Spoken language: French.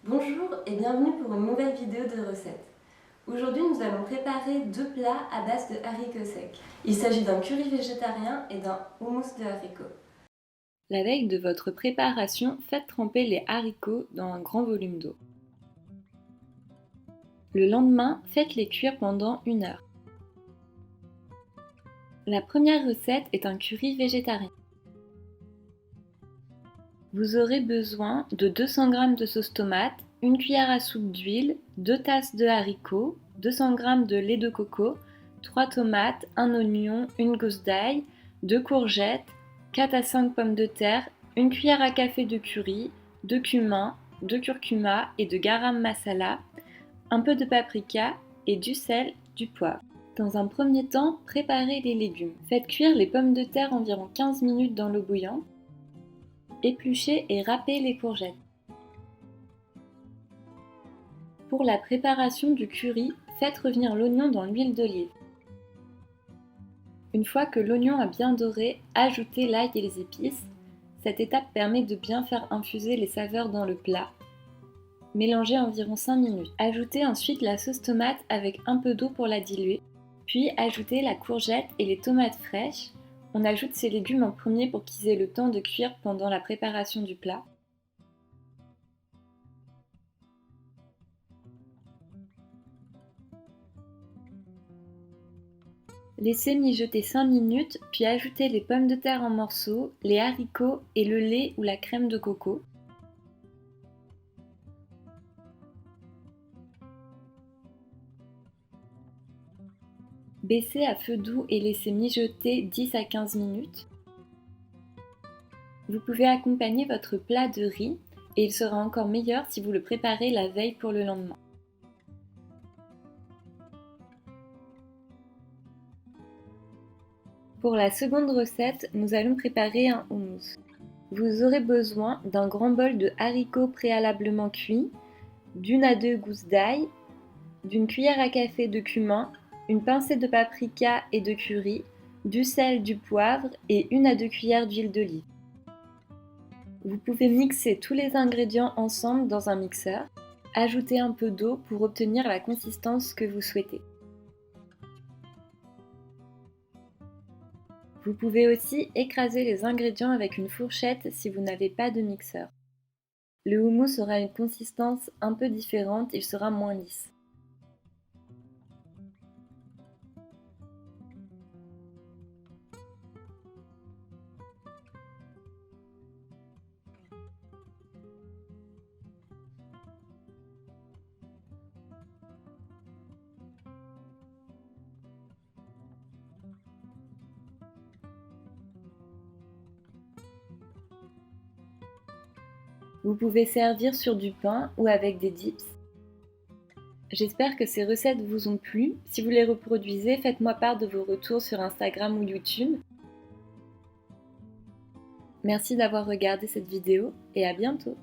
Bonjour et bienvenue pour une nouvelle vidéo de recettes. Aujourd'hui, nous allons préparer deux plats à base de haricots secs. Il s'agit d'un curry végétarien et d'un houmous de haricots. La veille de votre préparation, faites tremper les haricots dans un grand volume d'eau. Le lendemain, faites-les cuire pendant 1 heure. La première recette est un curry végétarien. Vous aurez besoin de 200 g de sauce tomate, 1 cuillère à soupe d'huile, 2 tasses de haricots, 200 g de lait de coco, 3 tomates, 1 oignon, 1 gousse d'ail, 2 courgettes, 4 à 5 pommes de terre, 1 cuillère à café de curry, 2 cumin, 2 curcuma et de garam masala, un peu de paprika et du sel, du poivre. Dans un premier temps, préparez les légumes. Faites cuire les pommes de terre environ 15 minutes dans l'eau bouillante. Épluchez et râpez les courgettes. Pour la préparation du curry, faites revenir l'oignon dans l'huile d'olive. Une fois que l'oignon a bien doré, ajoutez l'ail et les épices. Cette étape permet de bien faire infuser les saveurs dans le plat. Mélangez environ 5 minutes. Ajoutez ensuite la sauce tomate avec un peu d'eau pour la diluer. Puis ajoutez la courgette et les tomates fraîches. On ajoute ces légumes en premier pour qu'ils aient le temps de cuire pendant la préparation du plat. Laissez mijoter 5 minutes, puis ajoutez les pommes de terre en morceaux, les haricots et le lait ou la crème de coco. Baissez à feu doux et laissez mijoter 10 à 15 minutes. Vous pouvez accompagner votre plat de riz et il sera encore meilleur si vous le préparez la veille pour le lendemain. Pour la seconde recette, nous allons préparer un houmous. Vous aurez besoin d'un grand bol de haricots préalablement cuits, d'1 à 2 gousses d'ail, d'une cuillère à café de cumin, une pincée de paprika et de curry, du sel, du poivre et 1 à 2 cuillères d'huile d'olive. Vous pouvez mixer tous les ingrédients ensemble dans un mixeur. Ajoutez un peu d'eau pour obtenir la consistance que vous souhaitez. Vous pouvez aussi écraser les ingrédients avec une fourchette si vous n'avez pas de mixeur. Le houmous aura une consistance un peu différente, il sera moins lisse. Vous pouvez servir sur du pain ou avec des dips. J'espère que ces recettes vous ont plu. Si vous les reproduisez, faites-moi part de vos retours sur Instagram ou YouTube. Merci d'avoir regardé cette vidéo et à bientôt.